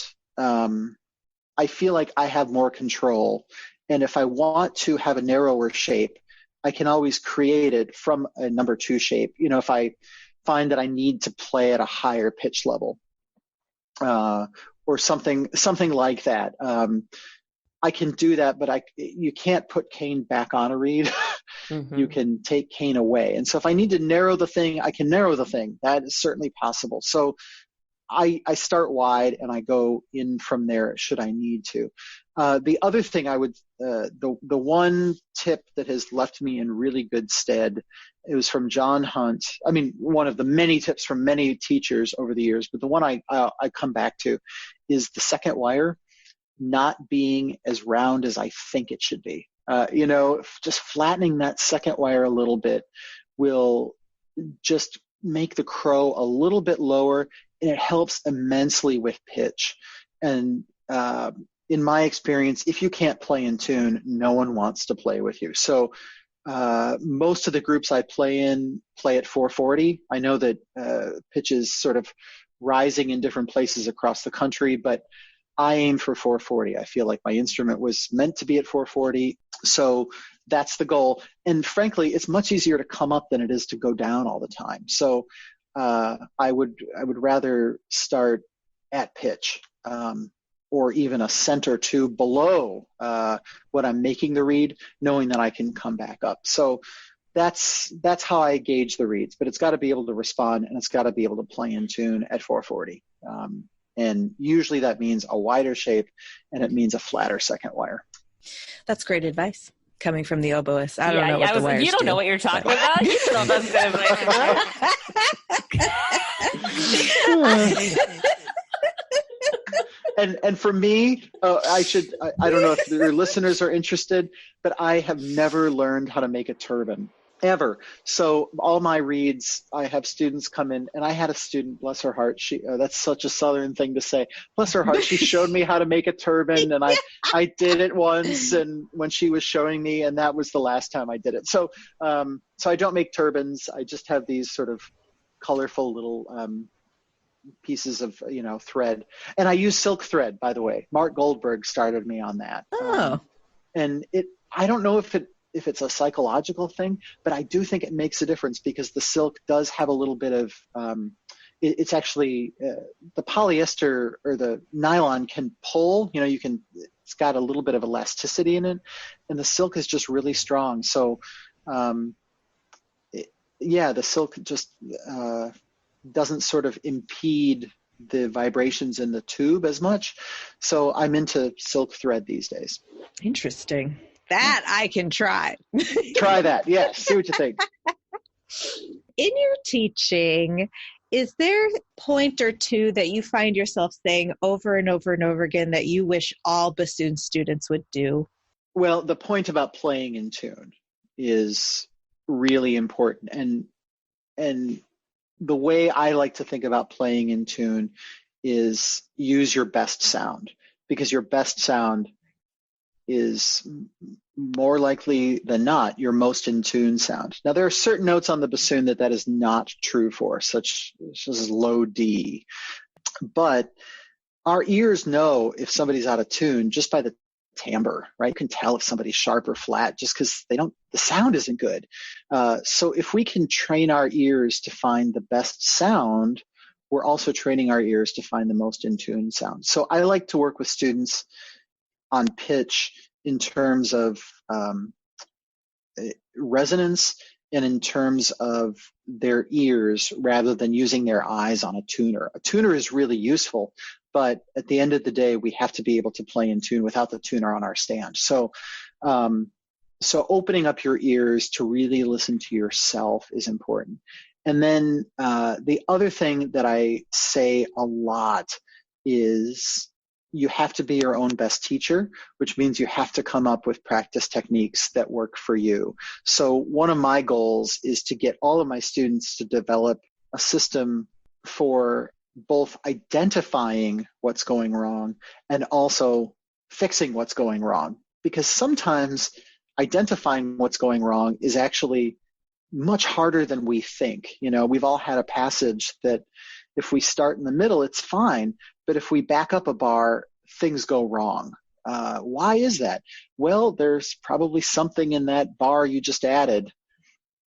I feel like I have more control. And if I want to have a narrower shape, I can always create it from a number 2 shape. If I find that I need to play at a higher pitch level, or something like that. I can do that, but you can't put cane back on a reed. Mm-hmm. You can take cane away. And so if I need to narrow the thing, I can narrow the thing. That is certainly possible. So I start wide and I go in from there should I need to. The other thing the one tip that has left me in really good stead, it was from John Hunt. I mean, one of the many tips from many teachers over the years, but the one I come back to is the second wire not being as round as I think it should be. Just flattening that second wire a little bit will just make the crow a little bit lower, and it helps immensely with pitch. And in my experience, if you can't play in tune, no one wants to play with you. So most of the groups I play in play at 440. I know that pitch is sort of rising in different places across the country, but I aim for 440. I feel like my instrument was meant to be at 440. So that's the goal. And frankly, it's much easier to come up than it is to go down all the time. So I would rather start at pitch, or even a center two below what I'm making the reed, knowing that I can come back up. So that's how I gauge the reeds, but it's got to be able to respond, and it's got to be able to play in tune at 440. And usually that means a wider shape, and it means a flatter second wire. That's great advice coming from the oboist. I don't know what the wires do. You don't know what you're talking about. You don't know that's good. And for me, I don't know if your listeners are interested, but I have never learned how to make a turbine. Ever. So all my reeds, I have students come in, and I had a student, bless her heart, that's such a Southern thing to say, bless her heart, she showed me how to make a turbine, and I did it once, and when she was showing me, and that was the last time I did it. So I don't make turbines. I just have these sort of colorful little pieces of thread, and I use silk thread, by the way. Mark Goldberg started me on that. And I don't know if it's a psychological thing, but I do think it makes a difference, because the silk does have a little bit of, it's actually, the polyester or the nylon can pull, it's got a little bit of elasticity in it, and the silk is just really strong. So, the silk just doesn't sort of impede the vibrations in the tube as much. So I'm into silk thread these days. Interesting. That I can try. Try that. Yes. See what you think. In your teaching, is there a point or two that you find yourself saying over and over and over again that you wish all bassoon students would do? Well, the point about playing in tune is really important. And the way I like to think about playing in tune is use your best sound, because your best sound is more likely than not your most in tune sound. Now, there are certain notes on the bassoon that is not true for, such as low D. But our ears know if somebody's out of tune just by the timbre, right? You can tell if somebody's sharp or flat just because the sound isn't good. So if we can train our ears to find the best sound, we're also training our ears to find the most in tune sound. So I like to work with students on pitch in terms of resonance and in terms of their ears rather than using their eyes on a tuner. A tuner is really useful, but at the end of the day, we have to be able to play in tune without the tuner on our stand. So opening up your ears to really listen to yourself is important. And then the other thing that I say a lot is you have to be your own best teacher, which means you have to come up with practice techniques that work for you. So one of my goals is to get all of my students to develop a system for both identifying what's going wrong and also fixing what's going wrong. Because sometimes identifying what's going wrong is actually much harder than we think. We've all had a passage that if we start in the middle, it's fine. But if we back up a bar, things go wrong. Why is that? Well, there's probably something in that bar you just added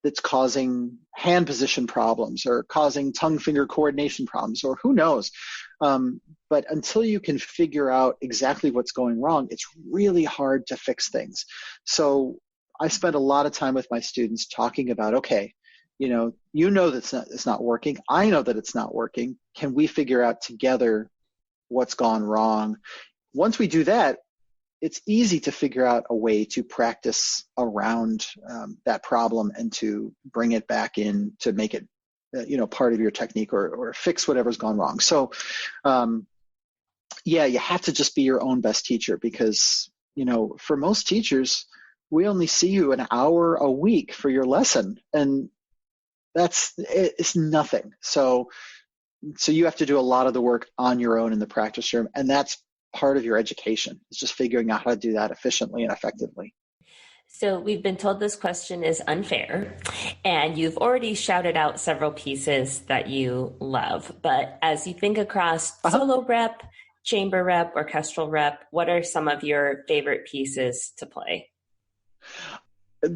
that's causing hand position problems or causing tongue-finger coordination problems, or who knows. But until you can figure out exactly what's going wrong, it's really hard to fix things. So I spend a lot of time with my students talking about, okay, that it's not working. I know that it's not working. Can we figure out together what's gone wrong? Once we do that, it's easy to figure out a way to practice around that problem and to bring it back in to make it, part of your technique or fix whatever's gone wrong. So, you have to just be your own best teacher because, for most teachers, we only see you an hour a week for your lesson, and it's nothing. So you have to do a lot of the work on your own in the practice room, and that's part of your education. It's just figuring out how to do that efficiently and effectively. So we've been told this question is unfair, and you've already shouted out several pieces that you love. But as you think across solo rep, chamber rep, orchestral rep, what are some of your favorite pieces to play?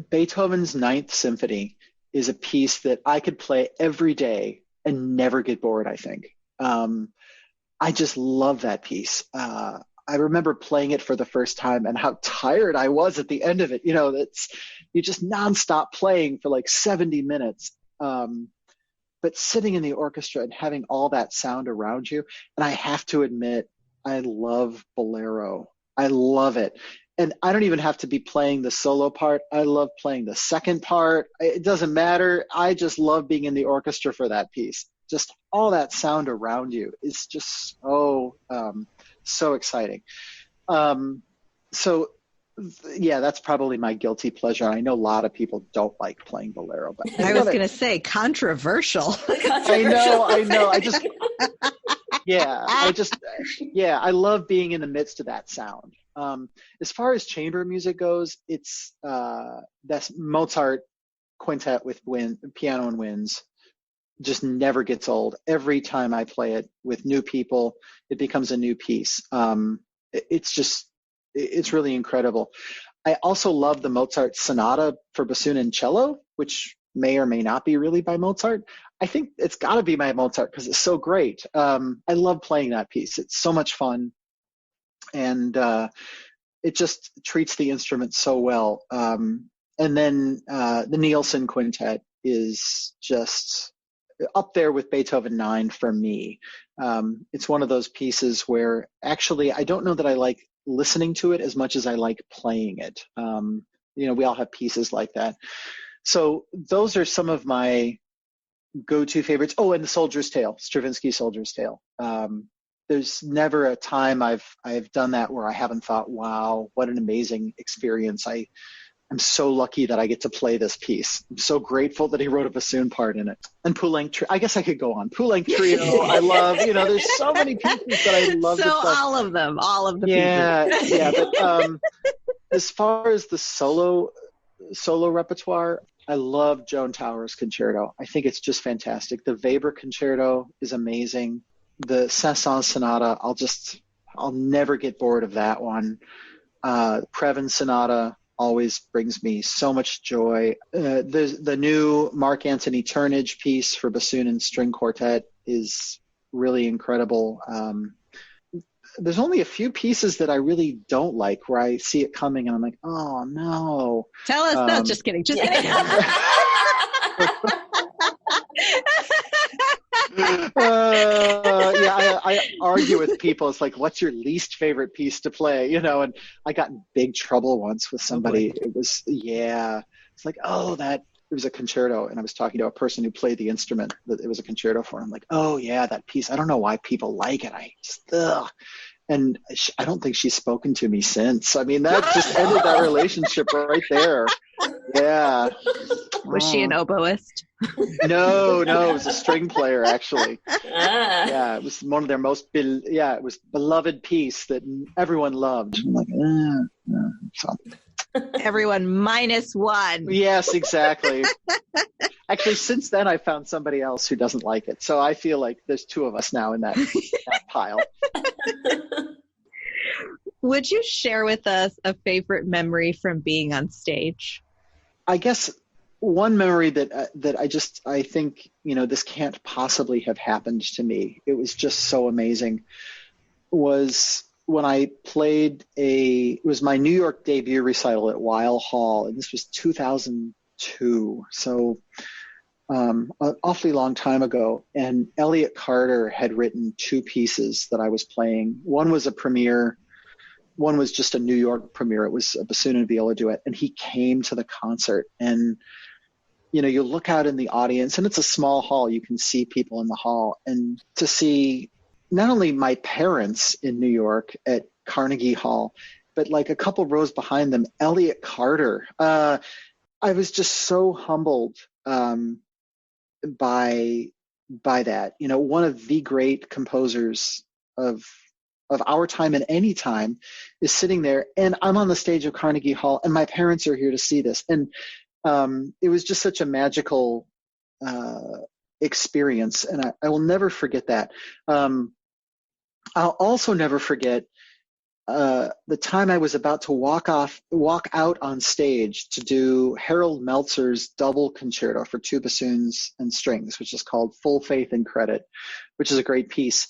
Beethoven's Ninth Symphony is a piece that I could play every day and never get bored, I think. I just love that piece. I remember playing it for the first time and how tired I was at the end of it. You just nonstop playing for like 70 minutes. But sitting in the orchestra and having all that sound around you. And I have to admit, I love Bolero. I love it. And I don't even have to be playing the solo part. I love playing the second part. It doesn't matter. I just love being in the orchestra for that piece. Just all that sound around you is just so exciting. That's probably my guilty pleasure. I know a lot of people don't like playing Bolero, but I was going to say controversial. I know. I love being in the midst of that sound. As far as chamber music goes, it's that's Mozart quintet with piano and winds. Just never gets old. Every time I play it with new people, it becomes a new piece. It's really incredible. I also love the Mozart Sonata for bassoon and cello, which may or may not be really by Mozart. I think it's got to be by Mozart because it's so great. I love playing that piece. It's so much fun. And it just treats the instrument so well. And then the Nielsen Quintet is just up there with Beethoven 9 for me. It's one of those pieces where actually I don't know that I like listening to it as much as I like playing it. We all have pieces like that. So those are some of my go-to favorites. Oh, and the Soldier's Tale, Stravinsky Soldier's Tale. There's never a time I've done that where I haven't thought, wow, what an amazing experience. I'm so lucky that I get to play this piece. I'm so grateful that he wrote a bassoon part in it. And Poulenc Trio, I guess I could go on. Poulenc Trio, I love, there's so many pieces that I love. So all of the pieces. Yeah, As far as the solo repertoire, I love Joan Tower's concerto. I think it's just fantastic. The Weber concerto is amazing. The Saint-Saëns sonata, I'll never get bored of that one. Previn sonata always brings me so much joy. The new Mark Anthony Turnage piece for bassoon and string quartet is really incredible. There's only a few pieces that I really don't like where I see it coming and I'm like, oh no. Tell us. No, just kidding. Just kidding. I argue with people. It's like, what's your least favorite piece to play? And I got in big trouble once with somebody. It was, it's like, it was a concerto. And I was talking to a person who played the instrument that it was a concerto for. I'm like, oh yeah, that piece. I don't know why people like it. And I don't think she's spoken to me since. I mean, that just ended that relationship right there. Yeah. Was she an oboist? No, it was a string player, actually. Yeah, it was one of their it was beloved piece that everyone loved. I'm like, so. Everyone minus one. Yes, exactly. Actually, since then, I found somebody else who doesn't like it. So I feel like there's two of us now in that pile. Would you share with us a favorite memory from being on stage? I guess one memory that I think, this can't possibly have happened to me. It was just so amazing. Was when I played it was my New York debut recital at Weill Hall, and this was 2002. So an awfully long time ago. And Elliott Carter had written two pieces that I was playing. One was a premiere. One was just a New York premiere. It was a bassoon and viola duet. And he came to the concert. And, you look out in the audience, and it's a small hall. You can see people in the hall. And to see not only my parents in New York at Carnegie Hall, but like a couple rows behind them, Elliott Carter. I was just so humbled by that. One of the great composers of our time and any time is sitting there, and I'm on the stage of Carnegie Hall, and my parents are here to see this. And it was just such a magical experience, and I will never forget that. I'll also never forget the time I was about to walk out on stage to do Harold Meltzer's double concerto for two bassoons and strings, which is called Full Faith and Credit, which is a great piece.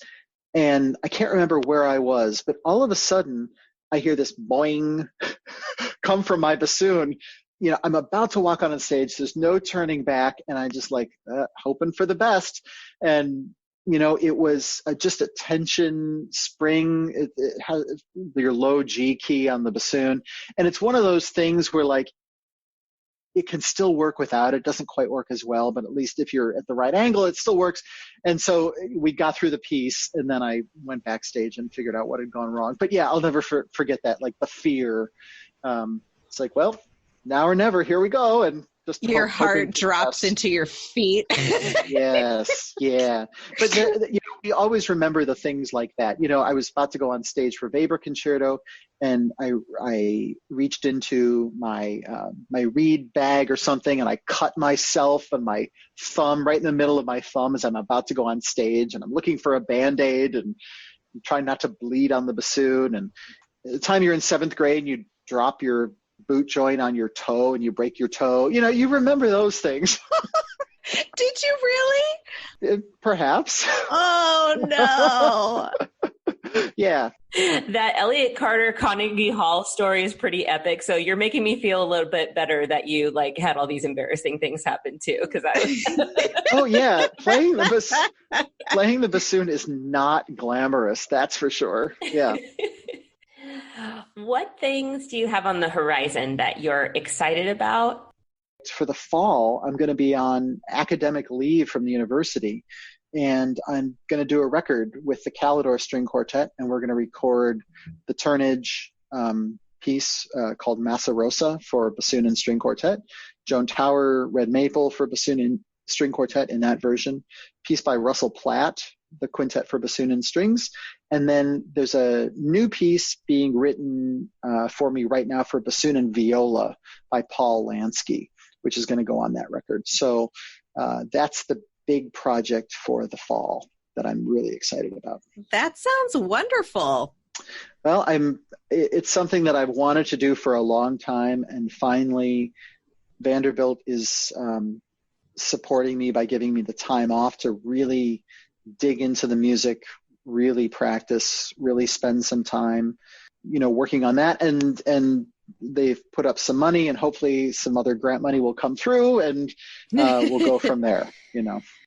And I can't remember where I was, but all of a sudden I hear this boing come from my bassoon. I'm about to walk on stage. There's no turning back. And I just hoping for the best. And, it was just a tension spring. It has your low G key on the bassoon. And it's one of those things where it can still work without. It doesn't quite work as well, but at least if you're at the right angle, it still works. And so we got through the piece, and then I went backstage and figured out what had gone wrong. But yeah, I'll never forget that, the fear. It's like, well, now or never, here we go. And just your heart drops into your feet. Yes. Yeah. But we always remember the things like that. I was about to go on stage for Weber concerto, and I reached into my reed bag or something, and I cut myself and my thumb right in the middle of my thumb as I'm about to go on stage, and I'm looking for a Band-Aid and I'm trying not to bleed on the bassoon. And at the time you're in 7th grade, you drop your boot joint on your toe and you break your toe. You remember those things. Did you really? Perhaps. Oh no. Yeah. That Elliott Carter Carnegie Hall story is pretty epic. So you're making me feel a little bit better that you had all these embarrassing things happen too. Oh yeah. Playing the bassoon is not glamorous. That's for sure. Yeah. What things do you have on the horizon that you're excited about? For the fall, I'm going to be on academic leave from the university, and I'm going to do a record with the Calidor String Quartet, and we're going to record the Turnage piece called Massa Rosa for bassoon and string quartet, Joan Tower Red Maple for bassoon and string quartet in that version, piece by Russell Platt, the Quintet for Bassoon and Strings, And then there's a new piece being written for me right now for bassoon and viola by Paul Lansky, which is going to go on that record. So that's the big project for the fall that I'm really excited about. That sounds wonderful. Well, it's something that I've wanted to do for a long time, and finally Vanderbilt is supporting me by giving me the time off to really dig into the music, really practice, really spend some time, working on that. And they've put up some money, and hopefully some other grant money will come through, and we'll go from there,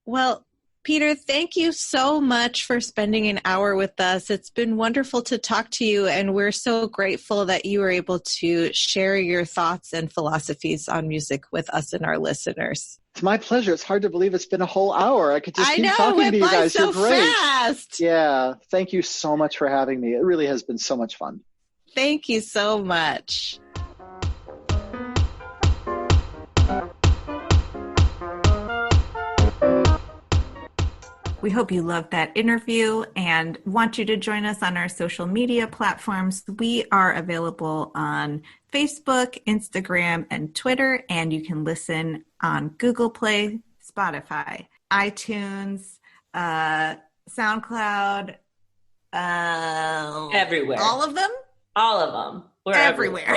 Well, Peter, thank you so much for spending an hour with us. It's been wonderful to talk to you, and we're so grateful that you were able to share your thoughts and philosophies on music with us and our listeners. It's my pleasure. It's hard to believe it's been a whole hour. I could just keep talking to you guys. So You're great. fast. Yeah. Thank you so much for having me. It really has been so much fun. Thank you so much. We hope you loved that interview and want you to join us on our social media platforms. We are available on Facebook, Instagram, and Twitter, and you can listen on Google Play, Spotify, iTunes, SoundCloud, everywhere. All of them? All of them. We're everywhere.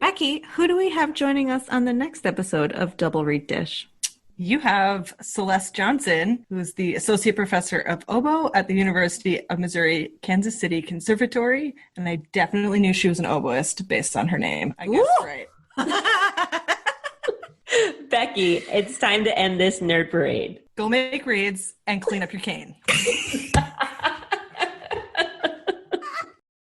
Beckie, who do we have joining us on the next episode of Double Reed Dish? You have Celeste Johnson, who's the Associate Professor of Oboe at the University of Missouri, Kansas City Conservatory. And I definitely knew she was an oboist based on her name. I guess, right. Beckie, it's time to end this nerd parade. Go make reeds and clean up your cane.